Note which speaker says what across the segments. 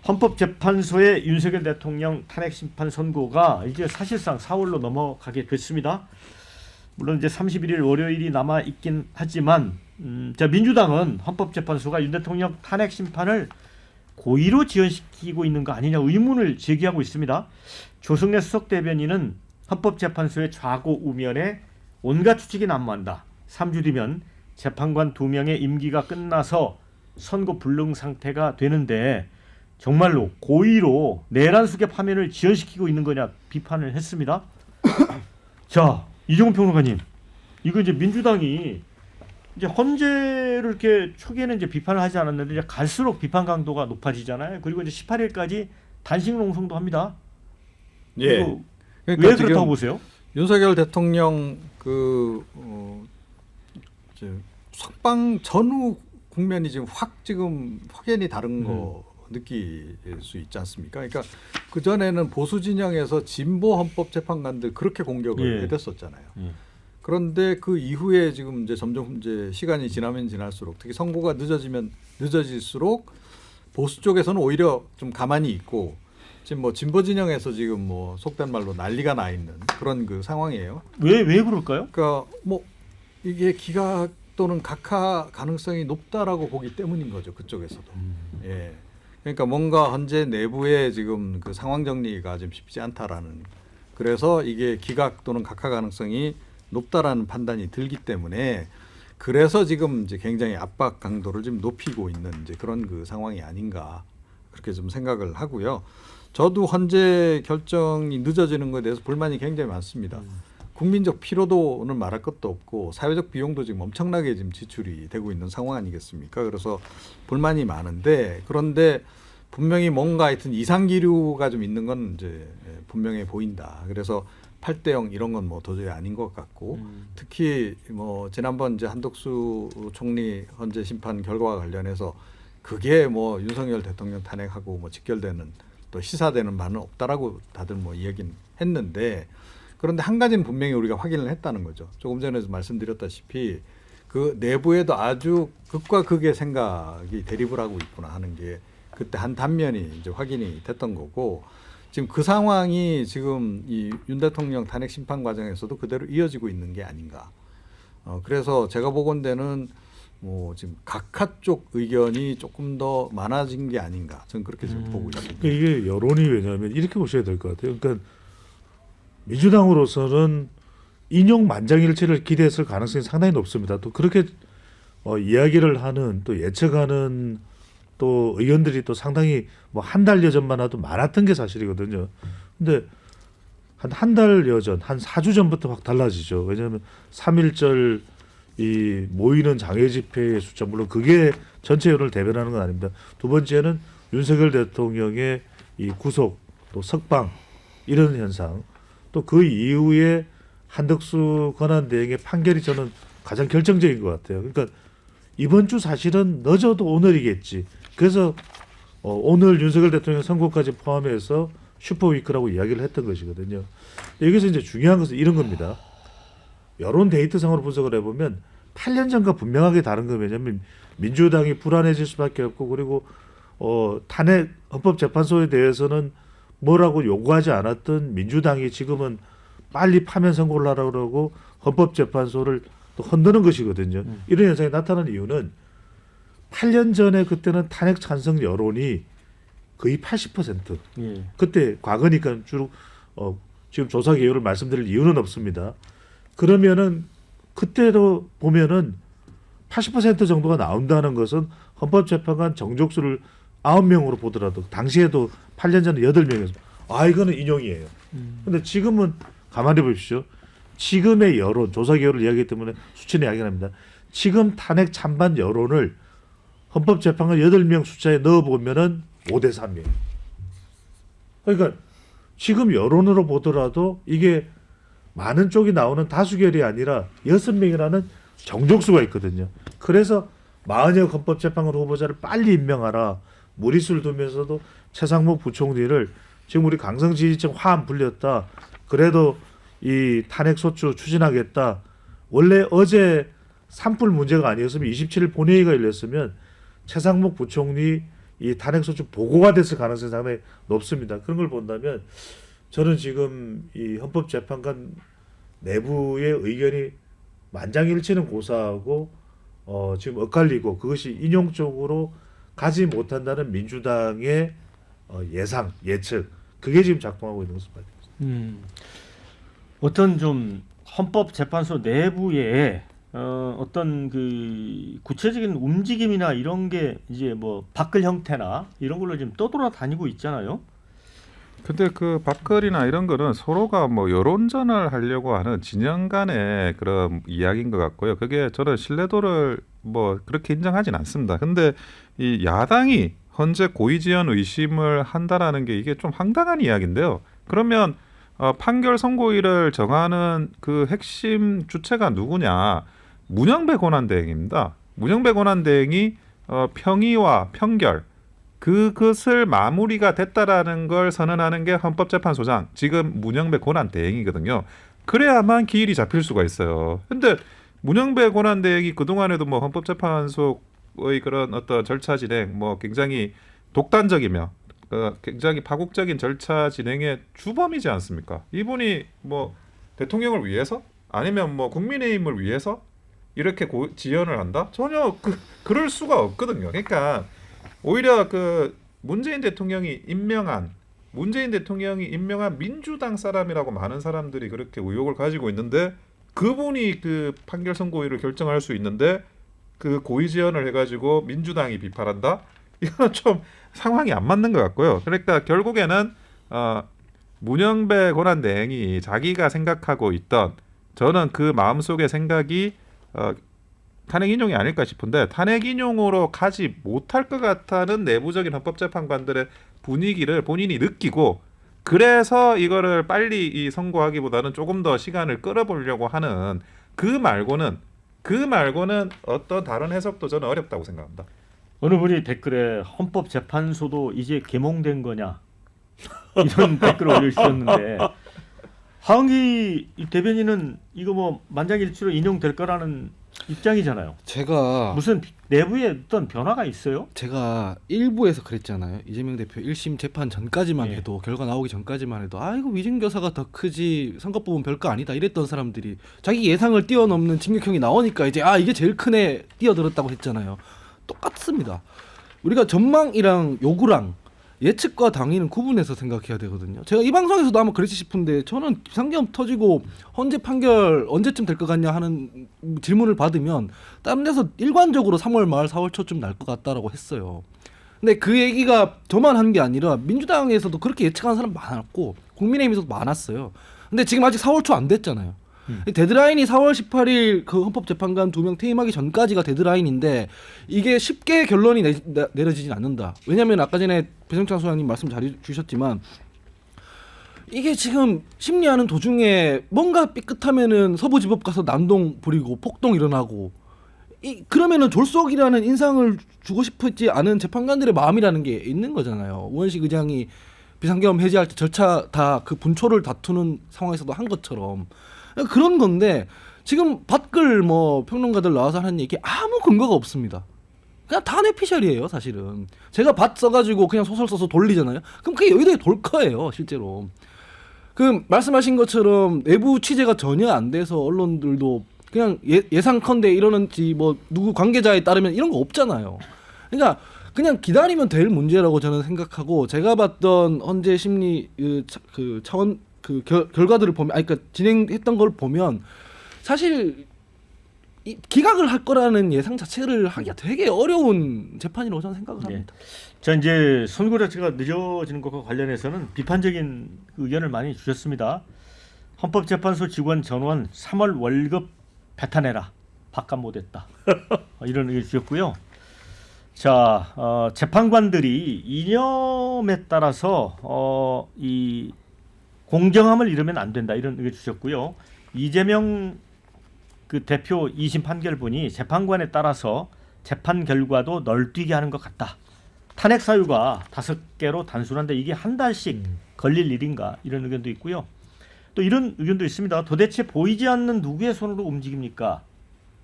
Speaker 1: 헌법재판소의 윤석열 대통령 탄핵 심판 선고가 이제 사실상 4월로 넘어가게 됐습니다. 물론 이제 31일 월요일이 남아 있긴 하지만 민주당은 헌법재판소가 윤 대통령 탄핵 심판을 고의로 지연시키고 있는 거 아니냐 의문을 제기하고 있습니다. 조승래 수석 대변인은 헌법재판소의 좌고 우면에 온갖 추측이 난무한다. 3주 뒤면 재판관 2명의 임기가 끝나서 선고 불능 상태가 되는데 정말로 고의로 내란 수계 파면을 지연시키고 있는 거냐 비판을 했습니다. 자, 이종훈 평론가님, 이거 이제 민주당이 이제 헌재를 이렇게 초기에는 이제 비판을 하지 않았는데 이제 갈수록 비판 강도가 높아지잖아요. 그리고 이제 18일까지 단식 농성도 합니다.
Speaker 2: 예.
Speaker 1: 그러니까 왜 그렇다고 보세요?
Speaker 2: 윤석열 대통령 석방 전후 국면이 지금 지금 확연히 다른 거 느낄 수 있지 않습니까? 그러니까 그 전에는 보수 진영에서 진보 헌법재판관들 그렇게 공격을 해댔었잖아요. 그런데 그 이후에 지금 이제 점점 이제 시간이 지나면 지날수록 특히 선고가 늦어지면 늦어질수록 보수 쪽에서는 오히려 좀 가만히 있고 지금 뭐 진보 진영에서 지금 뭐 속된 말로 난리가 나 있는 그런 그 상황이에요.
Speaker 1: 왜 그럴까요?
Speaker 2: 그러니까 뭐 이게 기각 또는 각하 가능성이 높다라고 보기 때문인 거죠. 그쪽에서도. 예. 그러니까 뭔가 헌재 내부에 지금 그 상황 정리가 좀 쉽지 않다라는, 그래서 이게 기각 또는 각하 가능성이 높다라는 판단이 들기 때문에 그래서 지금 이제 굉장히 압박 강도를 좀 높이고 있는 이제 그런 그 상황이 아닌가 그렇게 좀 생각을 하고요. 저도 헌재 결정이 늦어지는 것에 대해서 불만이 굉장히 많습니다. 국민적 피로도는 말할 것도 없고 사회적 비용도 지금 엄청나게 지금 지출이 되고 있는 상황 아니겠습니까? 그래서 불만이 많은데, 그런데 분명히 뭔가 하여튼 이상 기류가 좀 있는 건 이제 분명해 보인다. 그래서 8대0 이런 건 뭐 도저히 아닌 것 같고, 특히 뭐 지난번 이제 한덕수 총리 헌재 심판 결과와 관련해서 그게 뭐 윤석열 대통령 탄핵하고 뭐 직결되는 또 시사되는 바는 없다라고 다들 뭐 이야기는 했는데, 그런데 한 가지는 분명히 우리가 확인을 했다는 거죠. 조금 전에도 말씀드렸다시피 그 내부에도 아주 극과 극의 생각이 대립을 하고 있구나 하는 게 그때 한 단면이 이제 확인이 됐던 거고, 지금 그 상황이 지금 이 윤 대통령 탄핵 심판 과정에서도 그대로 이어지고 있는 게 아닌가. 그래서 제가 보건대는 뭐 지금 각하 쪽 의견이 조금 더 많아진 게 아닌가. 저는 그렇게 지금 보고 있습니다.
Speaker 3: 이게 여론이 왜냐하면 이렇게 보셔야 될 것 같아요. 그러니까 민주당으로서는 인용 만장일치를 기대했을 가능성이 상당히 높습니다. 또 그렇게 이야기를 하는 또 예측하는 또 의원들이 또 상당히 뭐 한 달여 전만 해도 많았던 게 사실이거든요. 근데 한 달여 전, 한 4주 전부터 확 달라지죠. 왜냐하면 3.1절 이 모이는 장외 집회의 숫자, 물론 그게 전체 여론을 대변하는 건 아닙니다. 두 번째는 윤석열 대통령의 이 구속 또 석방 이런 현상, 또 그 이후에 한덕수 권한대행의 판결이 저는 가장 결정적인 것 같아요. 그러니까 이번 주 사실은 늦어도 오늘이겠지. 그래서 오늘 윤석열 대통령 선고까지 포함해서 슈퍼위크라고 이야기를 했던 것이거든요. 여기서 이제 중요한 것은 이런 겁니다. 여론 데이터상으로 분석을 해보면 8년 전과 분명하게 다른 거, 왜냐하면 민주당이 불안해질 수밖에 없고, 그리고 탄핵 헌법재판소에 대해서는 뭐라고 요구하지 않았던 민주당이 지금은 빨리 파면 선고를 하라고 그러고 헌법재판소를 또 흔드는 것이거든요. 이런 현상이 나타나는 이유는 8년 전에 그때는 탄핵 찬성 여론이 거의 80%. 그때 과거니까 주로 지금 조사 개요를 말씀드릴 이유는 없습니다. 그러면은 그때로 보면은 80% 정도가 나온다는 것은 헌법재판관 정족수를 9명으로 보더라도 당시에도 8년 전에 8명이었어. 이거는 인용이에요. 근데 지금은 가만히 보십시오. 지금의 여론, 조사 개요를 이야기하기 때문에 수치는 이야기를 합니다. 지금 탄핵 찬반 여론을 헌법재판관 8명 숫자에 넣어보면은 5대3이에요. 그러니까 지금 여론으로 보더라도 이게 많은 쪽이 나오는 다수결이 아니라 6명이라는 정족수가 있거든요. 그래서 마은혁 헌법재판관 후보자를 빨리 임명하라. 무리수를 두면서도 최상목 부총리를 지금 우리 강성 지지층 화 안 풀렸다. 그래도 이 탄핵 소추 추진하겠다. 원래 어제 산불 문제가 아니었으면 27일 본회의가 열렸으면 최상목 부총리 이 탄핵소추 보고가 됐을 가능성이 상당히 높습니다. 그런 걸 본다면 저는 지금 이 헌법재판관 내부의 의견이 만장일치는 고사하고 지금 엇갈리고 그것이 인용적으로 가지 못한다는 민주당의 예상, 예측 그게 지금 작동하고 있는 것으로 봐집니다.
Speaker 1: 어떤 좀 헌법재판소 내부에 어떤 그 구체적인 움직임이나 이런 게 이제 뭐 밖을 형태나 이런 걸로 지금 떠돌아다니고 있잖아요.
Speaker 4: 근데 그 밥거리나 이런 거는 서로가 뭐 여론전을 하려고 하는 진영 간의 그런 이야기인 것 같고요. 그게 저는 신뢰도를 뭐 그렇게 인정하진 않습니다. 근데 이 야당이 현재 고의지연 의심을 한다라는 게 이게 좀 황당한 이야기인데요. 그러면 판결 선고일을 정하는 그 핵심 주체가 누구냐? 문영배 권한대행입니다. 문영배 권한대행이 평의와 평결 그것을 마무리가 됐다라는 걸 선언하는 게 헌법재판소장 지금 문영배 권한대행이거든요. 그래야만 기일이 잡힐 수가 있어요. 근데 문영배 권한대행이 그동안에도 뭐 헌법재판소의 그런 어떤 절차 진행 뭐 굉장히 독단적이며 굉장히 파국적인 절차 진행의 주범이지 않습니까? 이분이 뭐 대통령을 위해서 아니면 뭐 국민의힘을 위해서 이렇게 지연을 한다? 전혀 그럴 수가 없거든요. 그러니까 오히려 그 문재인 대통령이 임명한 민주당 사람이라고 많은 사람들이 그렇게 의혹을 가지고 있는데 그분이 그 판결 선고일을 결정할 수 있는데 그 고의 지연을 해가지고 민주당이 비판한다? 이건 좀 상황이 안 맞는 것 같고요. 그러니까 결국에는 문영배 권한대행이 자기가 생각하고 있던 저는 그 마음속의 생각이 탄핵 인용이 아닐까 싶은데 탄핵 인용으로 가지 못할 것 같다는 내부적인 헌법재판관들의 분위기를 본인이 느끼고 그래서 이거를 빨리 이 선고하기보다는 조금 더 시간을 끌어보려고 하는 그 말고는 어떤 다른 해석도 저는 어렵다고 생각합니다.
Speaker 1: 어느 분이 댓글에 헌법재판소도 이제 개몽된 거냐 이런 댓글을 올려주셨는데 하은기 대변인은 이거 뭐 만장일치로 인용될 거라는 입장이잖아요.
Speaker 5: 제가
Speaker 1: 무슨 내부에 어떤 변화가 있어요?
Speaker 5: 제가 일부에서 그랬잖아요. 이재명 대표 1심 재판 전까지만 해도 결과 나오기 전까지만 해도 이거 위증교사가 더 크지 선거법은 별거 아니다 이랬던 사람들이 자기 예상을 뛰어넘는 징역형이 나오니까 이제 이게 제일 크네 뛰어들었다고 했잖아요. 똑같습니다. 우리가 전망이랑 요구랑 예측과 당위는 구분해서 생각해야 되거든요. 제가 이 방송에서도 아마 그랬지 싶은데 저는 비상계엄 터지고 헌재 판결 언제쯤 될 것 같냐 하는 질문을 받으면 다른 데서 일관적으로 3월 말 4월 초쯤 날 것 같다라고 했어요. 근데 그 얘기가 저만 한 게 아니라 민주당에서도 그렇게 예측하는 사람 많았고 국민의힘에서도 많았어요. 근데 지금 아직 4월 초 안 됐잖아요. 데드라인이 4월 18일 그 헌법재판관 2명 퇴임하기 전까지가 데드라인인데 이게 쉽게 결론이 내려지진 않는다. 왜냐하면 아까 전에 배정찬 소장님 말씀 잘 주셨지만 이게 지금 심리하는 도중에 뭔가 삐끗하면은 서부지법 가서 난동 부리고 폭동 일어나고 그러면은 졸속이라는 인상을 주고 싶지 않은 재판관들의 마음이라는 게 있는 거잖아요. 우원식 의장이 비상계엄 해제할 때 절차 다 그 분초를 다투는 상황에서도 한 것처럼 그런 건데 지금 밖을 뭐 평론가들 나와서 하는 얘기 아무 근거가 없습니다. 그냥 다 뇌피셜이에요 사실은. 제가 밭 써가지고 그냥 소설 써서 돌리잖아요. 그럼 그게 여의도에 돌 거예요 실제로. 그 말씀하신 것처럼 내부 취재가 전혀 안 돼서 언론들도 그냥 예상컨대 이러는지 뭐 누구 관계자에 따르면 이런 거 없잖아요. 그러니까 그냥 기다리면 될 문제라고 저는 생각하고 제가 봤던 헌재 심리 그 차원 그 결과들을 보면 그러니까 진행했던 걸 보면 사실 기각을 할 거라는 예상 자체를 하기가 되게 어려운 재판이라고 저는 생각을 합니다.
Speaker 1: 자 이제 선고 자체가 늦어지는 것과 관련해서는 비판적인 의견을 많이 주셨습니다. 헌법재판소 직원 전원 3월 월급 배타내라. 밥값 못했다. 이런 의견 주셨고요. 자 재판관들이 이념에 따라서 이 공정함을 잃으면 안 된다 이런 의견 주셨고요. 이재명 그 대표 2심 판결문이 재판관에 따라서 재판 결과도 널뛰게 하는 것 같다. 탄핵 사유가 5개로 단순한데 이게 한 달씩 걸릴 일인가 이런 의견도 있고요. 또 이런 의견도 있습니다. 도대체 보이지 않는 누구의 손으로 움직입니까?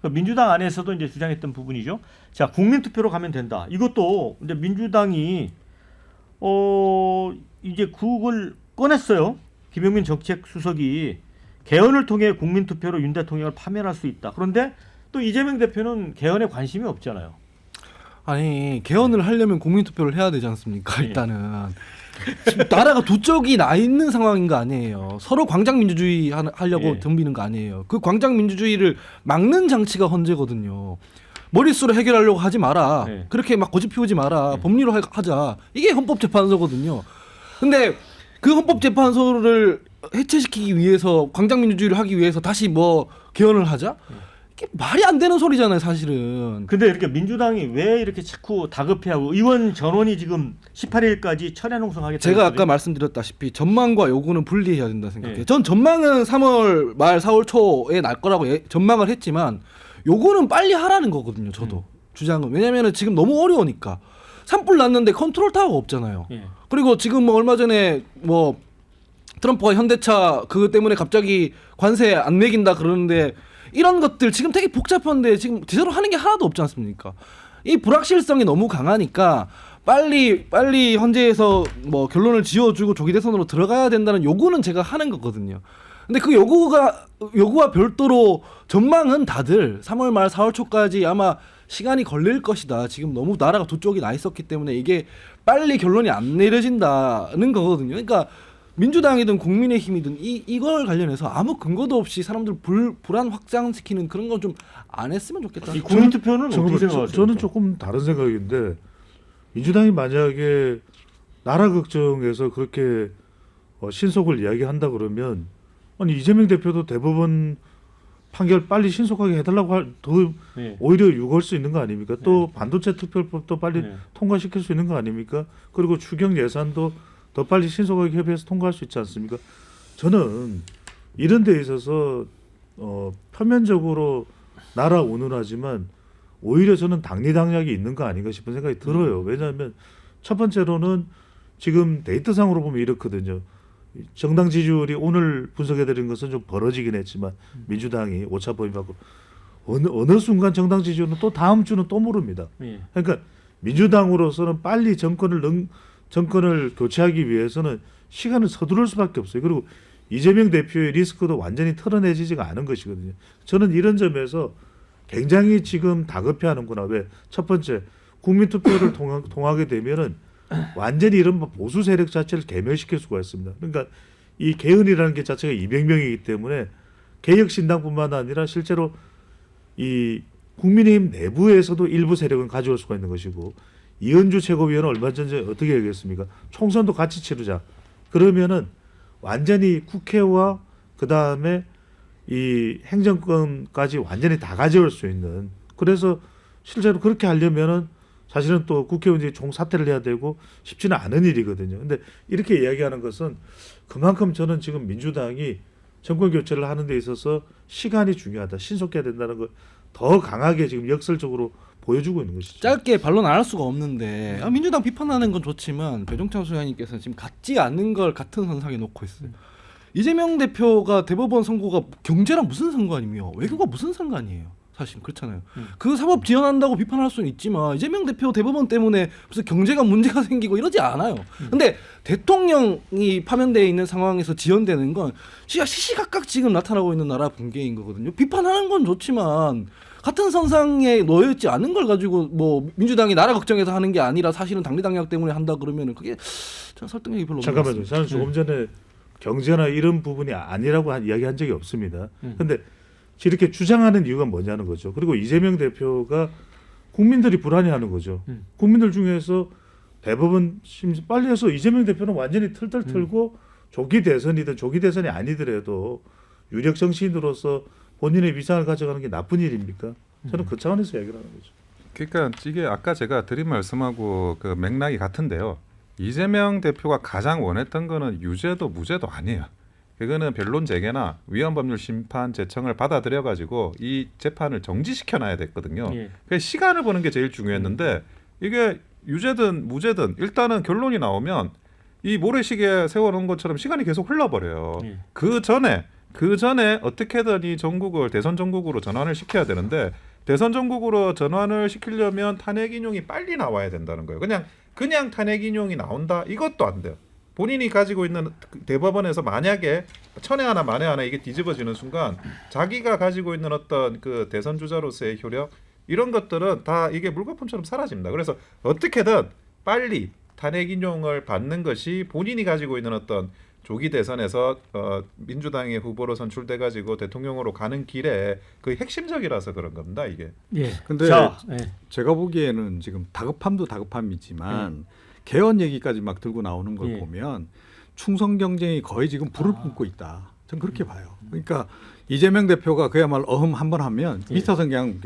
Speaker 1: 민주당 안에서도 이제 주장했던 부분이죠. 자, 국민투표로 가면 된다. 이것도 이제 민주당이 이제 그걸 꺼냈어요. 김용민 정책수석이 개헌을 통해 국민투표로 윤 대통령을 파면할 수 있다. 그런데 또 이재명 대표는 개헌에 관심이 없잖아요.
Speaker 5: 아니 개헌을 하려면 국민투표를 해야 되지 않습니까?
Speaker 1: 예.
Speaker 5: 일단은 지금 나라가 두 쪽이 나 있는 상황인 거 아니에요. 서로 광장민주주의 하려고
Speaker 1: 예.
Speaker 5: 덤비는 거 아니에요. 그 광장민주주의를 막는 장치가 헌재거든요. 머릿수로 해결하려고 하지 마라.
Speaker 1: 예.
Speaker 5: 그렇게 막 고집 피우지 마라. 법리로 하자. 이게 헌법재판소거든요. 근데 그 헌법재판소를 해체시키기 위해서 광장민주주의를 하기 위해서 다시 뭐 개헌을 하자? 이게 말이 안 되는 소리잖아요, 사실은.
Speaker 1: 근데 이렇게 민주당이 왜 이렇게 자꾸 다급해하고 의원 전원이 지금 18일까지 철야 농성하겠다.
Speaker 5: 제가 아까 말씀드렸다시피 전망과 요구는 분리해야 된다 생각해요.
Speaker 1: 예.
Speaker 5: 전 전망은 3월 말 4월 초에 날 거라고 전망을 했지만 요구는 빨리 하라는 거거든요. 저도 주장은. 왜냐면은 지금 너무 어려우니까. 산불 났는데 컨트롤 타워가 없잖아요.
Speaker 1: 예.
Speaker 5: 그리고 지금 뭐 얼마 전에 뭐 트럼프가 현대차 그거 때문에 갑자기 관세 안 매긴다 그러는데 이런 것들 지금 되게 복잡한데 지금 제대로 하는 게 하나도 없지 않습니까? 이 불확실성이 너무 강하니까 빨리 헌재에서 뭐 결론을 지어주고 조기 대선으로 들어가야 된다는 요구는 제가 하는 거거든요. 근데 그 요구와 별도로 전망은 다들 3월 말 4월 초까지 아마 시간이 걸릴 것이다. 지금 너무 나라가 두 쪽이 나 있었기 때문에 이게 빨리 결론이 안 내려진다는 거거든요. 그러니까 민주당이든 국민의힘이든 이걸 관련해서 아무 근거도 없이 사람들 불안 확장시키는 그런 건 좀 안 했으면 좋겠다.
Speaker 1: 이 국민투표는 어떻게 생각하세요?
Speaker 3: 저는 조금 다른 생각인데 민주당이 만약에 나라 걱정에서 그렇게 신속을 이야기한다 그러면 아니 이재명 대표도 대법원 판결 빨리 신속하게 해달라고 더
Speaker 1: 네.
Speaker 3: 오히려 유고할 수 있는 거 아닙니까? 또 반도체 투표법도 빨리
Speaker 1: 네.
Speaker 3: 통과시킬 수 있는 거 아닙니까? 그리고 추경 예산도 더 빨리 신속하게 협의해서 통과할 수 있지 않습니까? 저는 이런 데 있어서 표면적으로 나라 운운하지만 오히려 저는 당리당략이 있는 거 아닌가 싶은 생각이 들어요. 왜냐하면 첫 번째로는 지금 데이터상으로 보면 이렇거든요. 정당 지지율이 오늘 분석해드린 것은 좀 벌어지긴 했지만 민주당이 오차 범위 밖으로 어느 순간 정당 지지율은 또 다음 주는 또 모릅니다.
Speaker 1: 예.
Speaker 3: 그러니까 민주당으로서는 빨리 정권을 교체하기 위해서는 시간을 서두를 수밖에 없어요. 그리고 이재명 대표의 리스크도 완전히 털어내지지가 않은 것이거든요. 저는 이런 점에서 굉장히 지금 다급해하는구나. 왜? 첫 번째 국민투표를 통하게 되면은 완전히 이런 보수 세력 자체를 괴멸시킬 수가 있습니다. 그러니까 이 개헌이라는 게 자체가 200명이기 때문에 개혁신당뿐만 아니라 실제로 이 국민의힘 내부에서도 일부 세력은 가져올 수가 있는 것이고 이현주 최고위원은 얼마 전에 어떻게 얘기했습니까? 총선도 같이 치르자. 그러면은 완전히 국회와 그 다음에 이 행정권까지 완전히 다 가져올 수 있는. 그래서 실제로 그렇게 하려면은 사실은 또 국회의원들이 총사퇴를 해야 되고 쉽지는 않은 일이거든요. 근데 이렇게 이야기하는 것은 그만큼 저는 지금 민주당이 정권 교체를 하는 데 있어서 시간이 중요하다. 신속해야 된다는 걸 더 강하게 지금 역설적으로 보여주고 있는 것이죠.
Speaker 5: 짧게 반론 안 할 수가 없는데 민주당 비판하는 건 좋지만 배종찬 소장님께서는 지금 같지 않는 걸 같은 선상에 놓고 있어요. 이재명 대표가 대법원 선고가 경제랑 무슨 상관이며 외교가 무슨 상관이에요. 사실 그렇잖아요. 그 사법 지원한다고 비판할 수는 있지만 이재명 대표 대법원 때문에 무슨 경제가 문제가 생기고 이러지 않아요. 근데 대통령이 파면되어 있는 상황에서 지연되는 건 시시각각 지금 나타나고 있는 나라 붕괴인 거거든요. 비판하는 건 좋지만 같은 선상에 놓여 있지 않은 걸 가지고 뭐 민주당이 나라 걱정해서 하는 게 아니라 사실은 당리당략 때문에 한다 그러면은 그게 전 설득력이 별로 없는 것
Speaker 3: 잠깐만요.
Speaker 5: 같습니다.
Speaker 3: 저는 조금 전에 경제나 이런 부분이 아니라고 이야기한 적이 없습니다. 그런데 이렇게 주장하는 이유가 뭐냐는 거죠. 그리고 이재명 대표가 국민들이 불안해하는 거죠. 국민들 중에서 대법원 심심 빨리 해서 이재명 대표는 완전히 틀털 털고 조기 대선이든 조기 대선이 아니더라도 유력 정치인으로서 본인의 위상을 가져가는 게 나쁜 일입니까? 저는 그 차원에서 이야기를 하는 거죠.
Speaker 4: 그러니까 이게 아까 제가 드린 말씀하고 그 맥락이 같은데요. 이재명 대표가 가장 원했던 거는 유죄도 무죄도 아니에요. 그거는 변론 재개나 위헌법률 심판 제청을 받아들여 가지고 이 재판을 정지시켜 놔야 됐거든요.
Speaker 1: 예.
Speaker 4: 그 시간을 보는 게 제일 중요했는데 이게 유죄든 무죄든 일단은 결론이 나오면 이 모래시계 세워놓은 것처럼 시간이 계속 흘러버려요.
Speaker 1: 예.
Speaker 4: 그 전에 그 전에 어떻게든 이 전국을 대선 전국으로 전환을 시켜야 되는데 대선 전국으로 전환을 시키려면 탄핵 인용이 빨리 나와야 된다는 거예요. 그냥 탄핵 인용이 나온다 이것도 안 돼요. 본인이 가지고 있는 대법원에서 만약에 천에 하나 만에 하나 이게 뒤집어지는 순간 자기가 가지고 있는 어떤 그 대선 주자로서의 효력 이런 것들은 다 이게 물거품처럼 사라집니다. 그래서 어떻게든 빨리 탄핵 인용을 받는 것이 본인이 가지고 있는 어떤 조기 대선에서 민주당의 후보로 선출돼 가지고 대통령으로 가는 길에 그 핵심적이라서 그런 겁니다. 이게.
Speaker 1: 예.
Speaker 2: 근데
Speaker 1: 자, 예.
Speaker 2: 제가 보기에는 지금 다급함도 다급함이지만 개헌 얘기까지 막 들고 나오는 걸
Speaker 1: 예.
Speaker 2: 보면 충성 경쟁이 거의 지금 불을 뿜고 있다. 전 그렇게 봐요. 그러니까 이재명 대표가 그야말로 어흠 한번 하면
Speaker 1: 예.
Speaker 2: 미스터선 그냥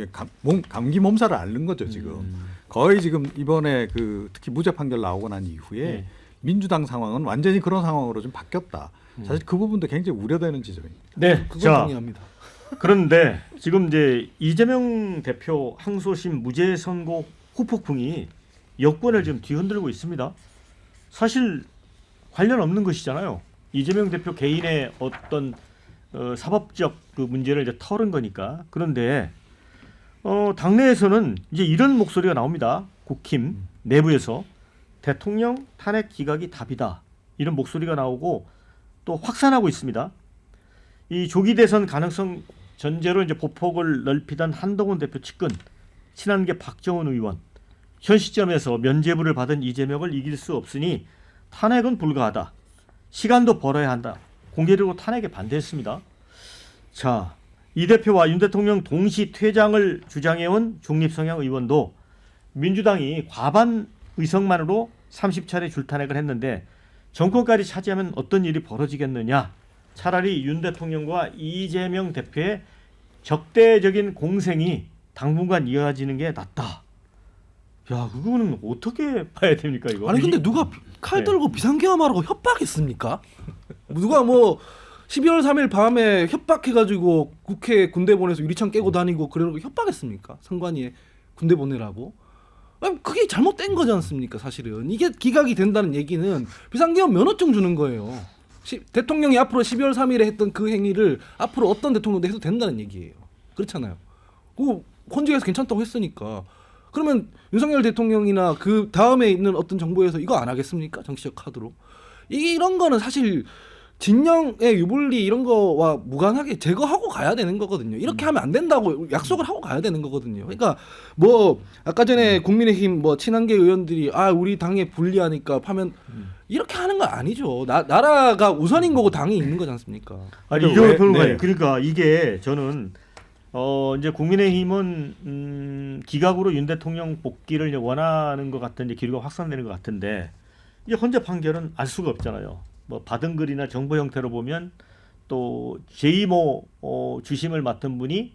Speaker 2: 감기 몸살을 앓는 거죠 지금. 거의 지금 이번에 그 특히 무죄 판결 나오고 난 이후에
Speaker 1: 예.
Speaker 2: 민주당 상황은 완전히 그런 상황으로 좀 바뀌었다. 사실 그 부분도 굉장히 우려되는 지점입니다.
Speaker 1: 네.
Speaker 5: 그건
Speaker 1: 자,
Speaker 5: 동의합니다.
Speaker 1: 그런데 지금 이제 이재명 대표 항소심 무죄 선고 후폭풍이 여권을 지금 뒤흔들고 있습니다. 사실 관련 없는 것이잖아요. 이재명 대표 개인의 어떤 사법적 그 문제를 이제 털은 거니까. 그런데 당내에서는 이제 이런 목소리가 나옵니다. 국힘 내부에서 대통령 탄핵 기각이 답이다. 이런 목소리가 나오고 또 확산하고 있습니다. 이 조기 대선 가능성 전제로 이제 보폭을 넓히던 한동훈 대표 측근, 친한계 박정원 의원, 현 시점에서 면죄부를 받은 이재명을 이길 수 없으니 탄핵은 불가하다. 시간도 벌어야 한다. 공개적으로 탄핵에 반대했습니다. 자, 이 대표와 윤 대통령 동시 퇴장을 주장해온 중립성향 의원도 민주당이 과반 의석만으로 30차례 줄탄핵을 했는데 정권까지 차지하면 어떤 일이 벌어지겠느냐. 차라리 윤 대통령과 이재명 대표의 적대적인 공생이 당분간 이어지는 게 낫다. 야, 그거는 어떻게 봐야 됩니까 이거?
Speaker 5: 아니 근데 누가 칼 들고 비상계엄하라고 협박했습니까? 누가 뭐 12월 3일 밤에 협박해가지고 국회 군대 보내서 유리창 깨고 다니고 그러고 협박했습니까? 선관위에 군대 보내라고? 아니, 그게 잘못된 거지 않습니까? 사실은 이게 기각이 된다는 얘기는 비상계엄 면허증 주는 거예요. 대통령이 앞으로 12월 3일에 했던 그 행위를 앞으로 어떤 대통령도 해도 된다는 얘기예요. 그렇잖아요. 그 헌재에서 괜찮다고 했으니까. 그러면 윤석열 대통령이나 그 다음에 있는 어떤 정부에서 이거 안 하겠습니까? 정치적 카드로. 이런 거는 사실 진영의 유불리 이런 거와 무관하게 제거하고 가야 되는 거거든요. 이렇게 하면 안 된다고 약속을 하고 가야 되는 거거든요. 그러니까 뭐 아까 전에 국민의힘 뭐 친한계 의원들이 우리 당에 불리하니까 하면 이렇게 하는 거 아니죠. 나라가 우선인 거고 당이 있는 거지 않습니까?
Speaker 1: 아니 이종호 평론가님, 그러니까 이게 저는 이제 국민의힘은 기각으로 윤 대통령 복귀를 이제 원하는 것 같은 이제 기류가 확산되는 것 같은데 이제 헌재 판결은 알 수가 없잖아요. 뭐 받은 글이나 정보 형태로 보면 또 제2모 주심을 맡은 분이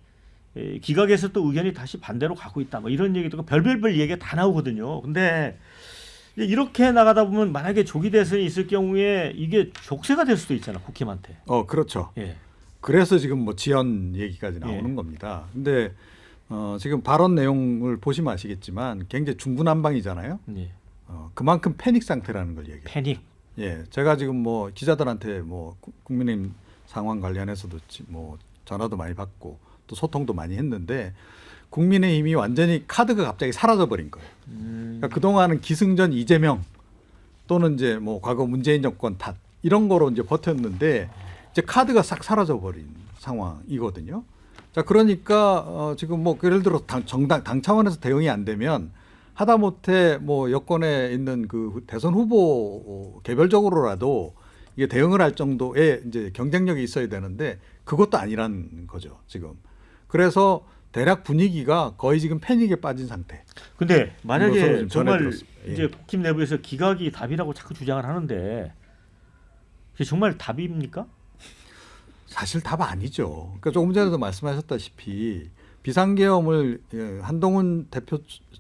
Speaker 1: 기각에서 또 의견이 다시 반대로 가고 있다. 뭐 이런 얘기도 별별별 얘기가 다 나오거든요. 근데 이렇게 나가다 보면 만약에 조기 대선이 있을 경우에 이게 족쇄가 될 수도 있잖아 국힘한테.
Speaker 2: 그렇죠.
Speaker 1: 예.
Speaker 2: 그래서 지금 뭐 지연 얘기까지 나오는 겁니다. 근데 지금 발언 내용을 보시면 아시겠지만 굉장히 중구난방이잖아요.
Speaker 1: 예.
Speaker 2: 그만큼 패닉 상태라는 걸 얘기해요.
Speaker 1: 패닉.
Speaker 2: 예, 제가 지금 뭐 기자들한테 뭐 국민의힘 상황 관련해서도 뭐 전화도 많이 받고 또 소통도 많이 했는데 국민의힘이 완전히 카드가 갑자기 사라져 버린 거예요. 그러니까 그동안은 기승전 이재명 또는 이제 뭐 과거 문재인 정권 탓 이런 거로 이제 버텼는데 이제 카드가 싹 사라져 버린 상황이거든요. 자, 그러니까 지금 뭐 예를 들어 당 차원에서 대응이 안 되면 하다못해 뭐 여권에 있는 그 대선 후보 개별적으로라도 이게 대응을 할 정도의 이제 경쟁력이 있어야 되는데 그것도 아니란 거죠 지금. 그래서 대략 분위기가 거의 지금 패닉에 빠진 상태.
Speaker 1: 근데 만약에 정말
Speaker 2: 전해들었습니다. 예.
Speaker 1: 이제 국힘 내부에서 기각이 답이라고 자꾸 주장을 하는데 이게 정말 답입니까?
Speaker 2: 사실 답 아니죠. 그러니까 조금 전에도 말씀하셨다시피 비상계엄을 한동훈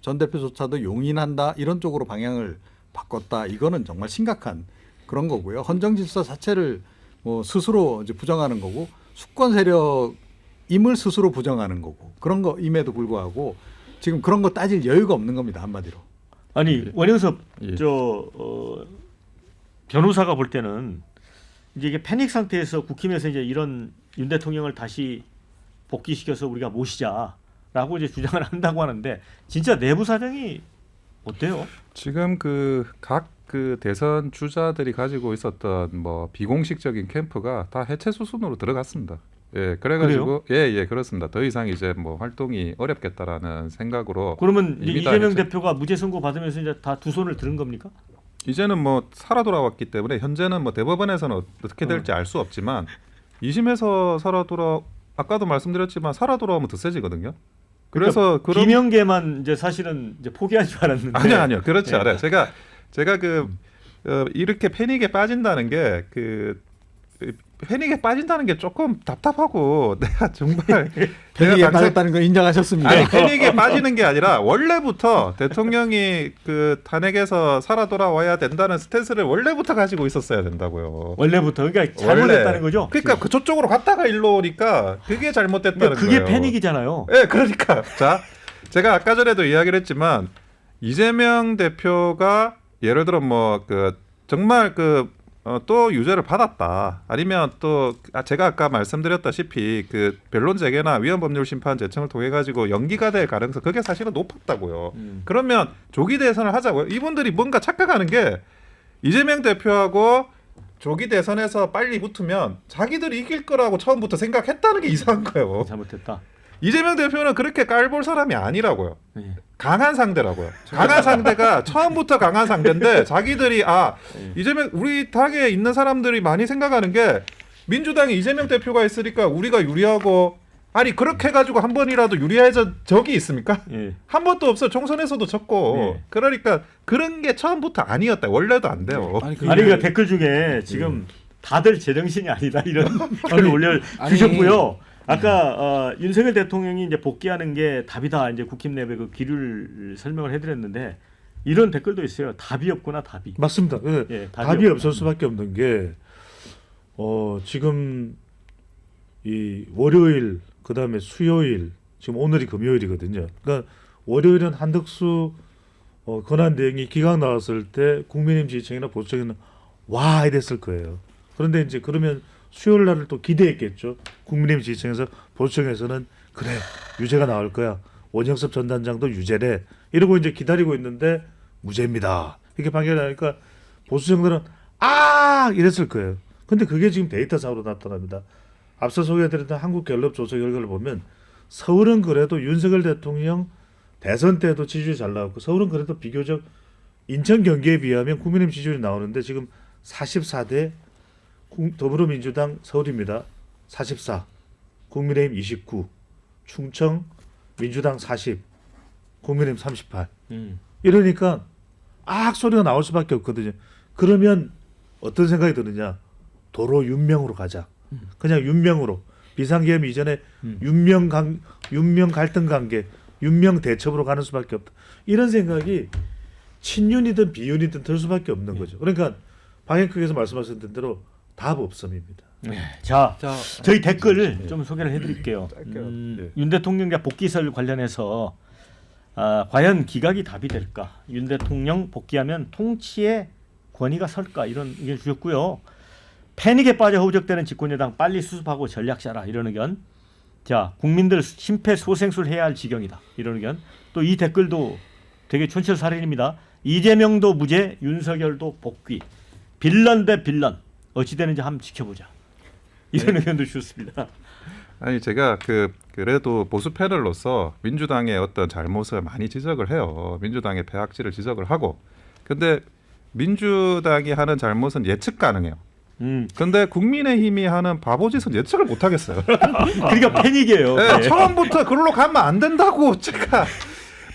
Speaker 2: 전 대표조차도 용인한다 이런 쪽으로 방향을 바꿨다. 이거는 정말 심각한 그런 거고요. 헌정 질서 자체를 뭐 스스로 이제 부정하는 거고 수권 세력임을 스스로 부정하는 거고 그런 거임에도 불구하고 지금 그런 거 따질 여유가 없는 겁니다 한마디로.
Speaker 1: 아니 원영섭
Speaker 4: 예.
Speaker 1: 변호사가 볼 때는 이제 이게 패닉 상태에서 국힘에서 이제 이런 윤 대통령을 다시 복귀시켜서 우리가 모시자라고 이제 주장을 한다고 하는데 진짜 내부 사정이 어때요?
Speaker 4: 지금 각 대선 주자들이 가지고 있었던 뭐 비공식적인 캠프가 다 해체 수순으로 들어갔습니다. 예, 그래가지고 예 그렇습니다. 더 이상 이제 뭐 활동이 어렵겠다라는 생각으로
Speaker 1: 그러면 이제
Speaker 4: 이미 다
Speaker 1: 이재명
Speaker 4: 해체-
Speaker 1: 대표가 무죄 선고 받으면서 이제 다 두 손을 들은 겁니까?
Speaker 4: 이제는 뭐 살아 돌아왔기 때문에 현재는 뭐 대법원에서는 어떻게 될지 알 수 없지만 2심에서 아까도 말씀드렸지만 살아 돌아오면 더 세지거든요. 그래서 그런
Speaker 1: 김영계만 이제 사실은 이제 포기한 줄 알았는데
Speaker 4: 아니요 그렇지 않아요. 제가 이렇게 패닉에 빠진다는 게 패닉에 빠진다는 게 조금 답답하고 내가 정말
Speaker 2: 패닉에
Speaker 4: 당시-
Speaker 2: 빠졌다는 걸 인정하셨습니다.
Speaker 4: 아니 패닉에 빠지는 게 아니라 원래부터 대통령이 탄핵에서 살아 돌아와야 된다는 스탠스를 원래부터 가지고 있었어야 된다고요.
Speaker 1: 원래부터 그러니까 잘못했다는
Speaker 4: 원래.
Speaker 1: 거죠.
Speaker 4: 그러니까 저쪽으로 갔다가 일로 오니까 그게 잘못됐다는
Speaker 1: 그러니까 그게
Speaker 4: 거예요.
Speaker 1: 패닉이잖아요.
Speaker 4: 예, 그러니까 자 제가 아까 전에도 이야기를 했지만 이재명 대표가 예를 들어 뭐 정말 또 유죄를 받았다. 아니면 또 제가 아까 말씀드렸다시피 변론 재개나 위헌법률 심판 제청을 통해 가지고 연기가 될 가능성 그게 사실은 높았다고요. 그러면 조기 대선을 하자고요. 이분들이 뭔가 착각하는 게 이재명 대표하고 조기 대선에서 빨리 붙으면 자기들이 이길 거라고 처음부터 생각했다는 게 이상한 거예요.
Speaker 1: 잘못했다.
Speaker 4: 이재명 대표는 그렇게 깔볼 사람이 아니라고요.
Speaker 1: 네.
Speaker 4: 강한 상대라고요. 강한 상대가 처음부터 강한 상대인데 자기들이 이재명 우리 당에 있는 사람들이 많이 생각하는 게 민주당에 이재명 대표가 있으니까 우리가 유리하고 아니 그렇게 해가지고 한 번이라도 유리해진 적이 있습니까?
Speaker 1: 예.
Speaker 4: 한 번도 없어. 총선에서도 졌고
Speaker 1: 네.
Speaker 4: 그러니까 그런 게 처음부터 아니었다. 원래도 안 돼요.
Speaker 5: 아니,
Speaker 1: 아니 그러니까 댓글 중에 지금 다들 제정신이 아니다 이런 글을 올려주셨고요. 아까 윤석열 대통령이 이제 복귀하는 게 답이다 이제 국힘 내부의 그 기류를 설명을 해드렸는데 이런 댓글도 있어요. 답이 없구나 답이.
Speaker 3: 맞습니다.
Speaker 1: 예,
Speaker 3: 답이 없을 수밖에 없는 게 지금 이 월요일 그다음에 수요일 지금 오늘이 금요일이거든요. 그러니까 월요일은 한덕수 권한대행이 기각 나왔을 때 국민의힘 지지층이나 보수층에는 와 이랬을 거예요. 그런데 이제 그러면 수요일 날을 또 기대했겠죠. 국민의힘 지지층에서 보수층에서는 그래 유죄가 나올 거야. 원영섭 전 단장도 유죄래. 이러고 이제 기다리고 있는데 무죄입니다. 이렇게 판결이 나니까 보수층들은 이랬을 거예요. 근데 그게 지금 데이터상으로 나타납니다. 앞서 소개해드렸던 한국갤럽 조사 결과를 보면 서울은 그래도 윤석열 대통령 대선 때도 지지율이 잘 나왔고 서울은 그래도 비교적 인천 경기에 비하면 국민의힘 지지율이 나오는데 지금 44대 더불어민주당 서울입니다. 44, 국민의힘 29, 충청 민주당 40, 국민의힘 38. 이러니까 소리가 나올 수밖에 없거든요. 그러면 어떤 생각이 드느냐? 도로 윤명으로 가자. 그냥 윤명으로 비상계엄 이전에 윤명 갈등 관계, 윤명 대첩으로 가는 수밖에 없다. 이런 생각이 친윤이든 비윤이든 들 수밖에 없는 거죠. 그러니까 방역국에서 말씀하셨던 대로 답 없음입니다.
Speaker 1: 자,
Speaker 5: 자,
Speaker 1: 저희 댓글 좀 소개를 해드릴게요.
Speaker 4: 네.
Speaker 1: 윤 대통령과 복귀설 관련해서 과연 기각이 답이 될까? 윤 대통령 복귀하면 통치의 권위가 설까? 이런 의견 주셨고요. 패닉에 빠져 허우적대는 집권여당 빨리 수습하고 전략 짜라 이런 의견. 자, 국민들 심폐소생술해야 할 지경이다 이런 의견. 또 이 댓글도 되게 촌철살인입니다. 이재명도 무죄, 윤석열도 복귀. 빌런 대 빌런 어찌 되는지 한번 지켜보자. 이런 의견도 주셨습니다.
Speaker 4: 아니 제가 그래도 보수 패널로서 민주당의 어떤 잘못을 많이 지적을 해요. 민주당의 패악질을 지적을 하고. 근데 민주당이 하는 잘못은 예측 가능해요. 근데 국민의힘이 하는 바보짓은 예측을 못 하겠어요.
Speaker 1: 그러니까 패닉이에요.
Speaker 4: 네,
Speaker 1: 네.
Speaker 4: 처음부터 그걸로 가면 안 된다고 제가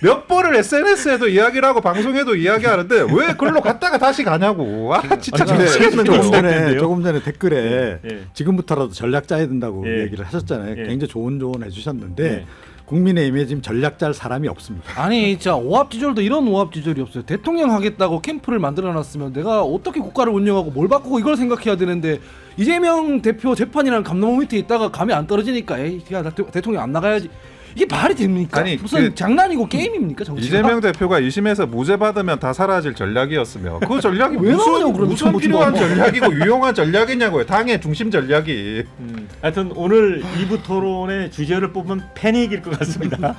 Speaker 4: 몇 번을 SNS에도 이야기를 하고 방송에도 이야기하는데 왜 그걸로 갔다가 다시 가냐고. 진짜
Speaker 1: 아니,
Speaker 4: 미치겠는
Speaker 2: 조금
Speaker 4: 거예요.
Speaker 2: 조금 전에 댓글에
Speaker 1: 예.
Speaker 2: 지금부터라도 전략 짜야 된다고
Speaker 1: 예.
Speaker 2: 얘기를 하셨잖아요.
Speaker 1: 예.
Speaker 2: 굉장히 좋은 조언 해주셨는데
Speaker 1: 예.
Speaker 2: 국민의힘에 지금 전략 짤 사람이 없습니다.
Speaker 5: 아니 진짜 오합지졸도 이런 오합지졸이 없어요. 대통령 하겠다고 캠프를 만들어놨으면 내가 어떻게 국가를 운영하고 뭘 바꾸고 이걸 생각해야 되는데 이재명 대표 재판이라는 감나무 밑에 있다가 감이 안 떨어지니까 에이 야, 나 대통령 안 나가야지 이게 말이 됩니까?
Speaker 4: 아니,
Speaker 5: 무슨 장난이고 게임입니까? 정치가?
Speaker 4: 이재명 대표가 1심에서 무죄 받으면 다 사라질 전략이었으며 그 전략이
Speaker 5: 왜 나오냐고, 그럼
Speaker 4: 무슨
Speaker 5: 뭐
Speaker 4: 필요한
Speaker 5: 뭐.
Speaker 4: 전략이고 유용한 전략이냐고요. 당의 중심 전략이.
Speaker 1: 하여튼 오늘 2부 토론의 주제를 뽑으면 패닉일 것 같습니다.